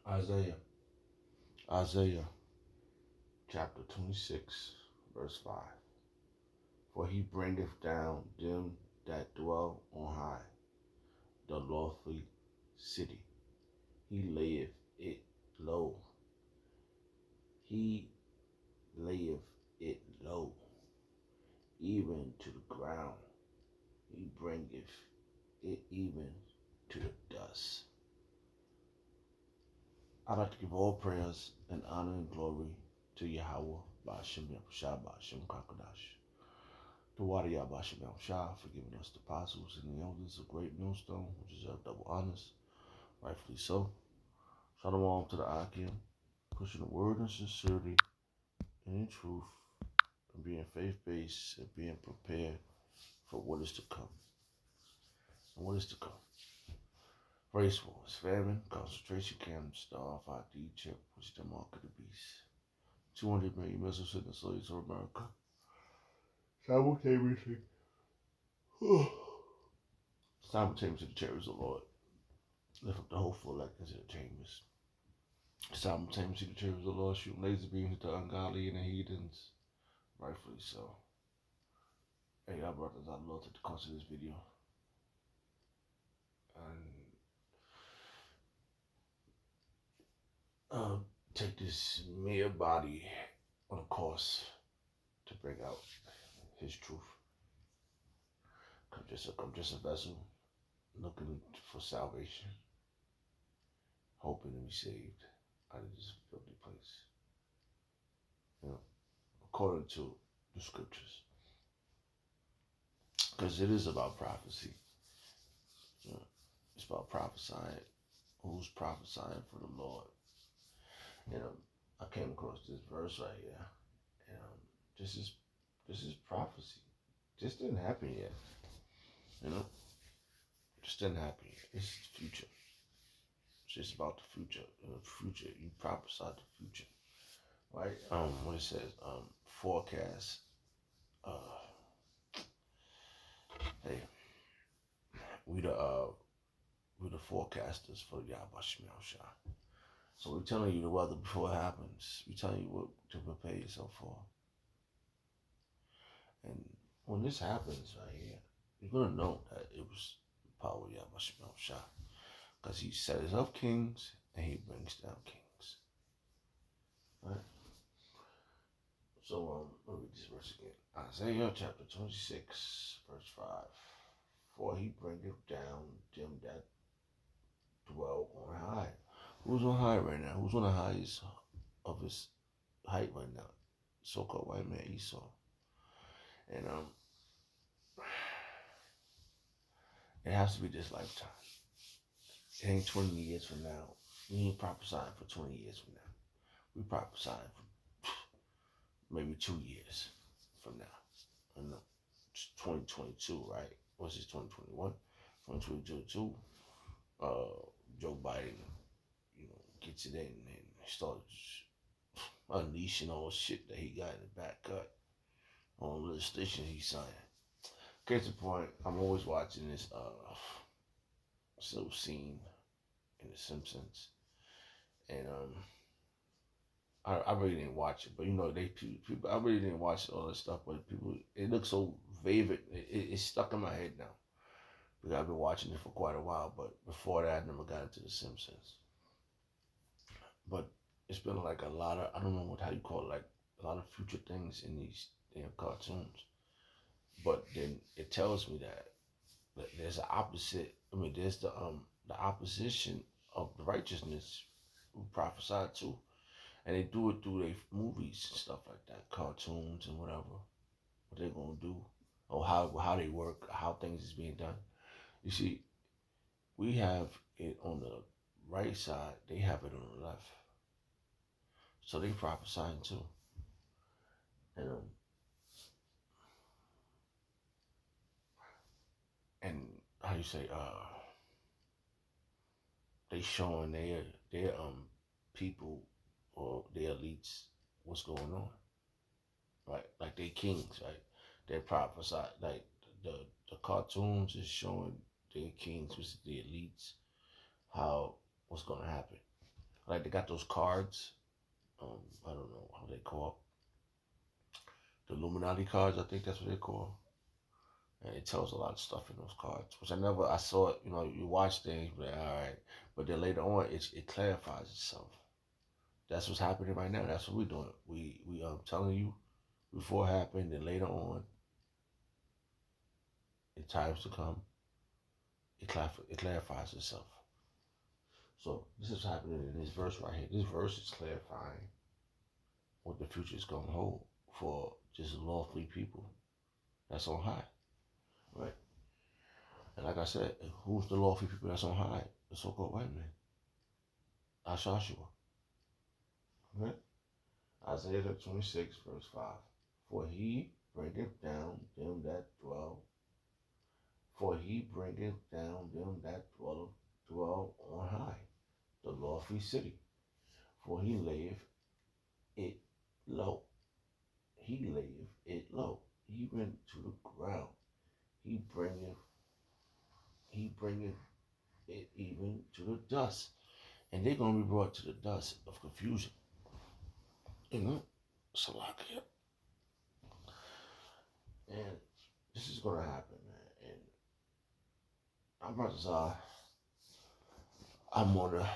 Isaiah, Isaiah chapter 26, verse 5. For he bringeth down them that dwell on high, the lofty city. He layeth it low. He layeth it low, even to the ground. He bringeth it even to the dust. I'd like to give all prayers and honor and glory to Yahweh, Ba'ashem Yahushua, Ba'ashem Kakadash. To Wadi Ba'ashem Yahushua for giving us the apostles and the elders a great millstone, which deserve double honors, rightfully so. Shalom to the Akim, pushing the word in sincerity and in truth, and being faith-based and being prepared for what is to come. And what is to come? Race wars, famine, concentration camps, the RFID chip, which is the mark of the beast. 200 million missiles in the slaves of America. Simultaneously, the chariots of the Lord. Lift up the hopeful elect into the chambers. Simultaneously, the chariots of the Lord shooting laser beams at the ungodly and the heathens. Rightfully so. Hey, y'all brothers, I'd love to the course of this video. And take this mere body on a course to bring out his truth. I'm just a vessel looking for salvation, hoping to be saved out of this filthy place. You know, according to the scriptures. Because it is about prophecy. You know, it's about prophesying. Who's prophesying for the Lord? You know, I came across this verse right here. And this is prophecy. This didn't happen yet. You know? Just didn't happen yet. This is the future. It's just about the future. Future. You prophesy the future. Right? When it says forecast, hey, we the forecasters for Yahweh Shemel. So we're telling you the weather before it happens. We're telling you what to prepare yourself for. And when this happens right here, you're gonna know that it was the power of Yahweh Shemel. Because he sets up kings and he brings down kings. Right? So let me read this verse again. Isaiah chapter 26, verse 5. For he bringeth down them that dwell on high. Who's on high right now? Who's on the highest of his height right now? So-called white man Esau. And it has to be this lifetime. It ain't 20 years from now. We ain't prophesying for 20 years from now. We prophesying for maybe 2 years from now. I know. It's 2022, right? What's this, 2021? 2022, Joe Biden, gets it in and starts unleashing all the shit that he got in the back cut on legislation he signed. Case in point, I'm always watching this scene in The Simpsons, and I really didn't watch it, but people I really didn't watch all that stuff, but it looks so vivid. It's stuck in my head now because I've been watching it for quite a while. But before that, I never got into The Simpsons. But it's been like a lot of, I don't know how you call it, like a lot of future things in these damn cartoons. But then it tells me that there's the opposite. I mean, there's the opposition of the righteousness who prophesied too. And they do it through their movies and stuff like that, cartoons and whatever. What they're gonna do, or how they work, how things is being done. You see, we have it on the right side, they have it on the left. So they prophesying too. And how you say, they showing their people or their elites what's going on. Right? Like they kings, right? They prophesy, like the cartoons is showing their kings, which is the elites, what's gonna happen. Like they got those cards. I don't know how they call the Illuminati cards. I think that's what they call. And it tells a lot of stuff in those cards, which I saw it. You watch things, but all right. But then later on, it clarifies itself. That's what's happening right now. That's what we're doing. We telling you before it happened, and later on, in times to come, it clarifies itself. So this is happening in this verse right here. This verse is clarifying what the future is going to hold for just lawfully people that's on high, right? And like I said, who's the lawful people that's on high? The so-called white man, Ashashua, right? Isaiah 26, verse 5. For he bringeth down them that dwell, for he bringeth down them that dwell on high, the lofty city. For he layeth it low. He layeth it low, even to the ground. He bringeth, he bringeth it even to the dust. And they're going to be brought to the dust of confusion. You know? Salakia. And this is going to happen, man. And our brothers are, I'm on the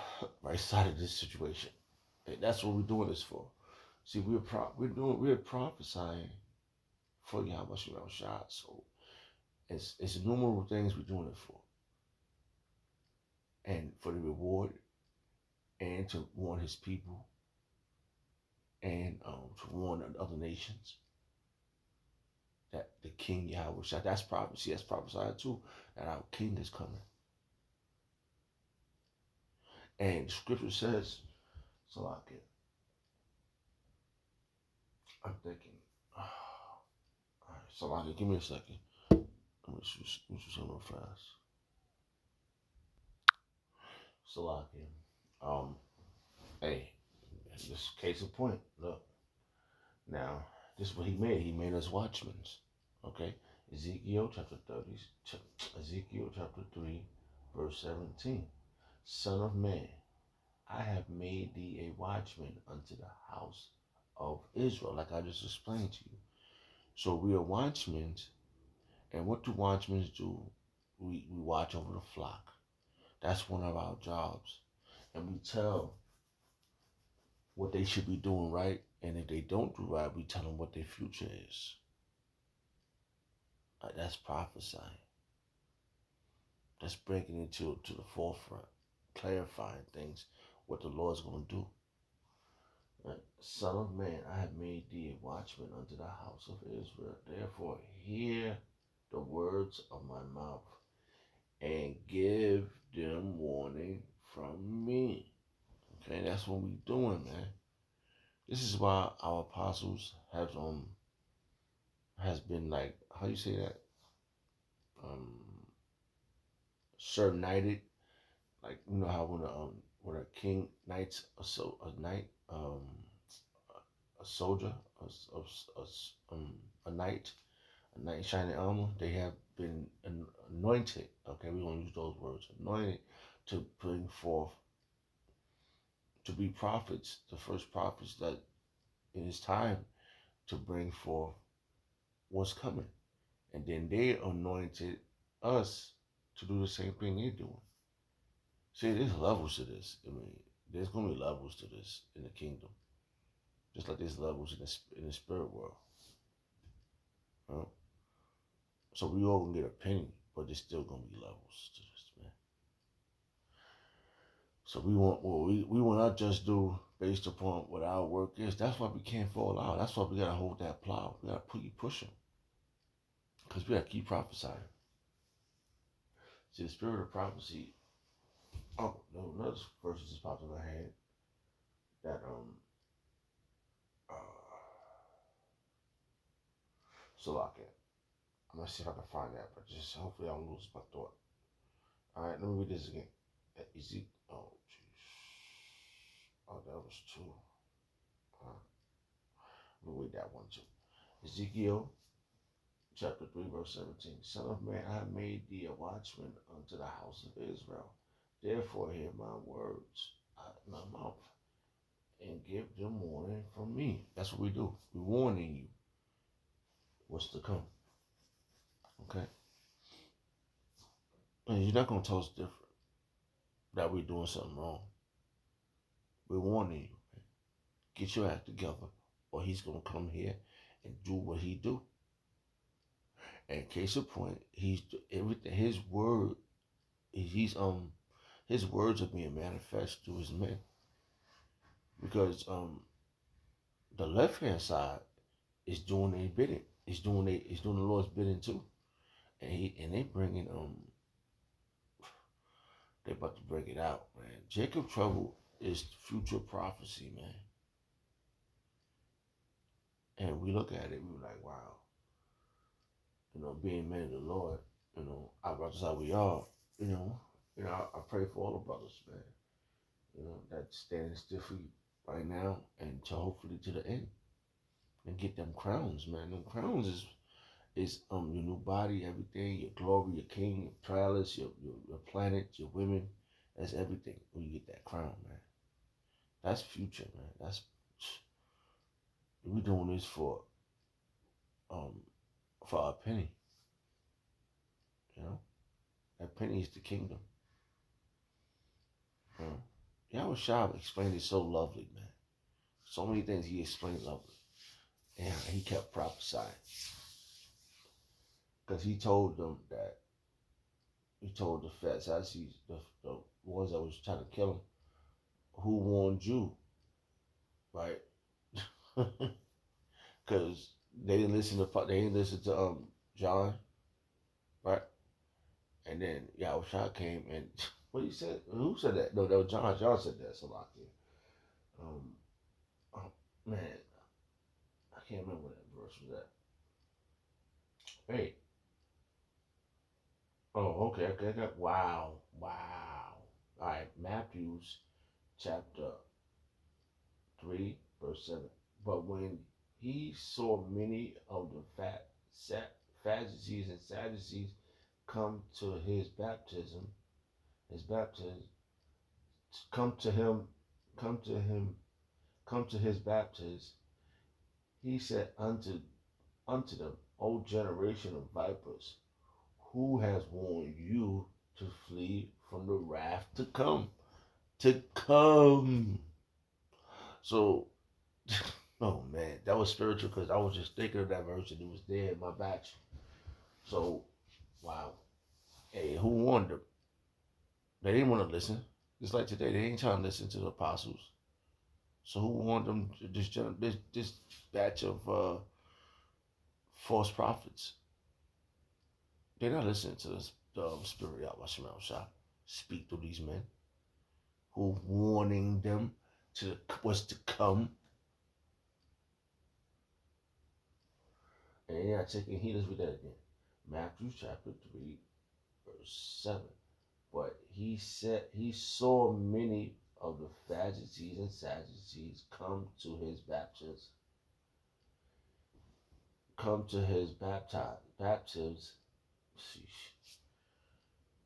right side of this situation. And that's what we're doing this for. See, we're prophesying for Yahweh Shah. So it's innumerable things we're doing it for. And for the reward, and to warn his people, and to warn other nations that the King Yahweh Shah, that's prophecy, that's prophesied too, that our King is coming. And the scripture says, Salakia, I'm thinking, all right, Salakia, give me a second. Let me shoot something real fast. Salakia. Hey, this case in point. Look, now this is what he made. He made us watchmen. Okay, Ezekiel chapter 30, Ezekiel chapter 3, verse 17. Son of man, I have made thee a watchman unto the house of Israel, like I just explained to you. So we are watchmen, and what do watchmen do? We watch over the flock. That's one of our jobs. And we tell what they should be doing right, and if they don't do right, we tell them what their future is. That's prophesying. That's bringing it to the forefront, clarifying things, what the Lord's going to do. Right? Son of man, I have made thee a watchman unto the house of Israel. Therefore, hear the words of my mouth and give them warning from me. Okay, that's what we're doing, man. This is why our apostles has been like, how you say that? Sir knighted, like you know how when a king knights a knight, a soldier, a knight, a knight in shining armor, they have been anointed. Okay, we gonna use those words, anointed to bring forth, to be prophets, the first prophets that it is time to bring forth what's coming. And then they anointed us to do the same thing they're doing. See, there's levels to this. I mean, there's going to be levels to this in the kingdom. Just like there's levels in the spirit world. Right? So we all going to get a penny, but there's still going to be levels to this, man. So we want not just do based upon what our work is. That's why we can't fall out. That's why we got to hold that plow. We got to keep pushing. Because we got to keep prophesying. See, the spirit of prophecy. Oh, no, another verse just popped in my head. That, Salakia. I'm going to see if I can find that, but just hopefully I don't lose my thought. All right, let me read this again. Ezekiel. Oh, jeez. Oh, that was two. Let me read that one too. Ezekiel chapter 3, verse 17. Son of man, I have made thee a watchman unto the house of Israel. Therefore hear my words. my mouth and give them warning from me. That's what we do. We're warning you what's to come. Okay? And you're not going to tell us different that we're doing something wrong. We're warning you. Get your act together, or he's going to come here and do what he do. And case in point, he's everything. His word, his words are being manifest through his men, because the left hand side is doing a bidding. It's doing the Lord's bidding too, and they bringing they about to bring it out, man. Jacob trouble is future prophecy, man. And we look at it, we were like, wow, being men of the Lord, our brothers how we are, I pray for all the brothers, man, that standing still for you right now and to hopefully to the end and get them crowns, man. Them crowns is your new body, everything, your glory, your king, your palace, your planet, your women. That's everything when you get that crown, man. That's future, man. We doing this for our penny. That penny is the kingdom. Yahweh Shah explained it so lovely, man. So many things he explained lovely. And he kept prophesying. Because he told them that, he told the Fat Sadducees, the ones that was trying to kill him, who warned you, right? Because they didn't listen to John, right? And then Yahweh Shah came and what he said? Who said that? No, that was John. John said that. Salakia. Man, I can't remember what that verse was at. Hey. Oh, okay. Wow. All right, Matthew's chapter 3, verse 7. But when he saw many of the Pharisees and Sadducees come to his baptism, come to his baptism, he said unto them, O generation of vipers, who has warned you to flee from the wrath to come? So, oh man, that was spiritual because I was just thinking of that verse and it was there in my batch. So, wow. Hey, who warned them? They didn't want to listen. Just like today, they ain't trying to listen to the apostles. So who warned them? This batch of false prophets. They're not listening to the spirit of Yahweh speak to these men who warning them to what's to come. And yeah, taking heed. Let's read that again. Matthew chapter 3, verse 7. But he said he saw many of the Pharisees and Sadducees come to his baptisms.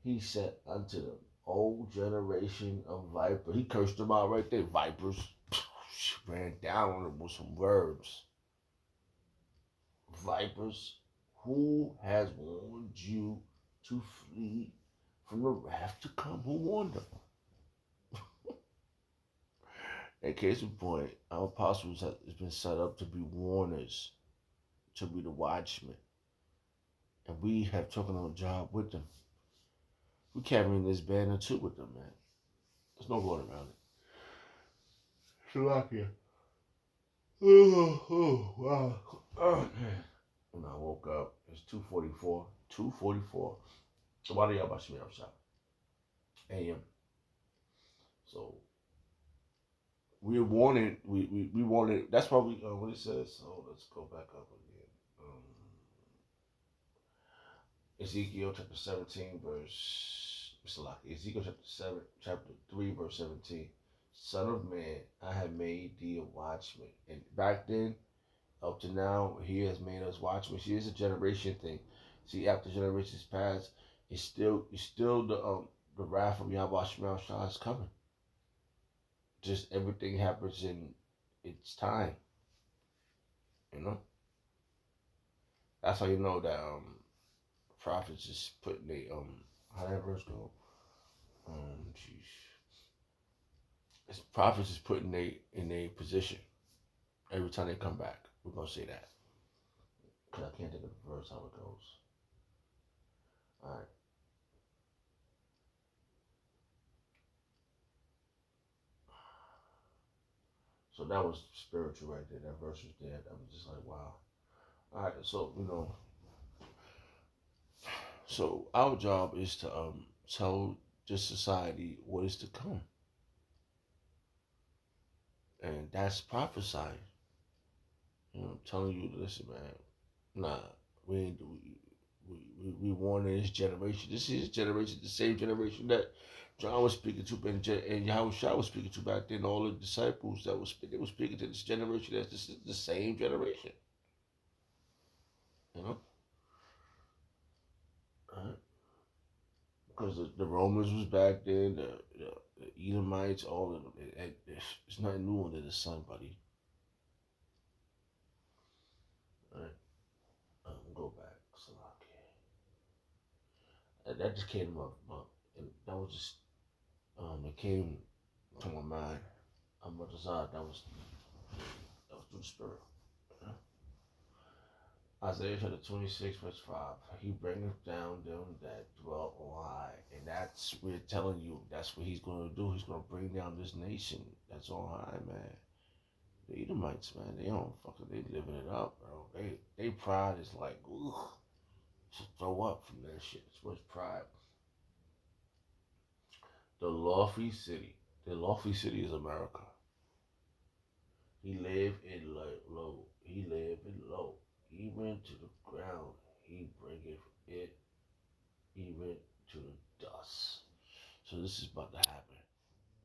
He said unto them, O generation of vipers. He cursed them out right there. Vipers. Ran down on them with some verbs. Vipers, who has warned you to flee from the wrath to come? Who warned them? In case in point, our apostles has been set up to be warners, to be the watchmen. And we have taken on a job with them. We're carrying this banner too with them, man. There's no going around it. Shalakia. Oh, wow. Oh, man. When I woke up, it's 2:44. 2:44. So why do y'all about me outside? AM. So we're warning. We wanted. That's why we. What it says. So let's go back up again. Ezekiel chapter 17, verse. Ezekiel chapter 3, verse 17. Son of man, I have made thee a watchman. And back then, up to now, he has made us watchmen. See, it's a generation thing. See, after generations pass, it's still the wrath of Yahweh Shah is coming. just everything happens in its time. You know, that's how you know that prophets is putting how that verse go? Jeez, prophets is putting they in a position every time they come back. We're gonna say that because I can't think of the verse how it goes. All right. So that was spiritual right there. That verse was there. That was just like wow. All right. So so our job is to tell this society what is to come, and that's prophesying. I'm telling you, listen, man. Nah, we ain't. We warn this generation. This is generation, the same generation that John was speaking to, and Yahushua was speaking to back then. All the disciples that was they were speaking to this generation. That's this is the same generation. You know, right? Because the Romans was back then. The Edomites, all of them. It's nothing new under the sun, buddy. Right? Go back, Salaki. That just came up, and that was just it came to my mind. But that was through the spirit. You know? Isaiah chapter 26, verse 5. He bringeth down them that dwell on high. And that's, we're telling you, that's what he's going to do. He's going to bring down this nation that's on high, man. The Edomites, man, they don't fucking, they living it up, bro. They pride is like, ugh, just throw up from that shit. It's what's pride. The lofty city. The lofty city is America. He live in low. He live in low. Even to the ground. He bringeth it even to the dust. So this is about to happen.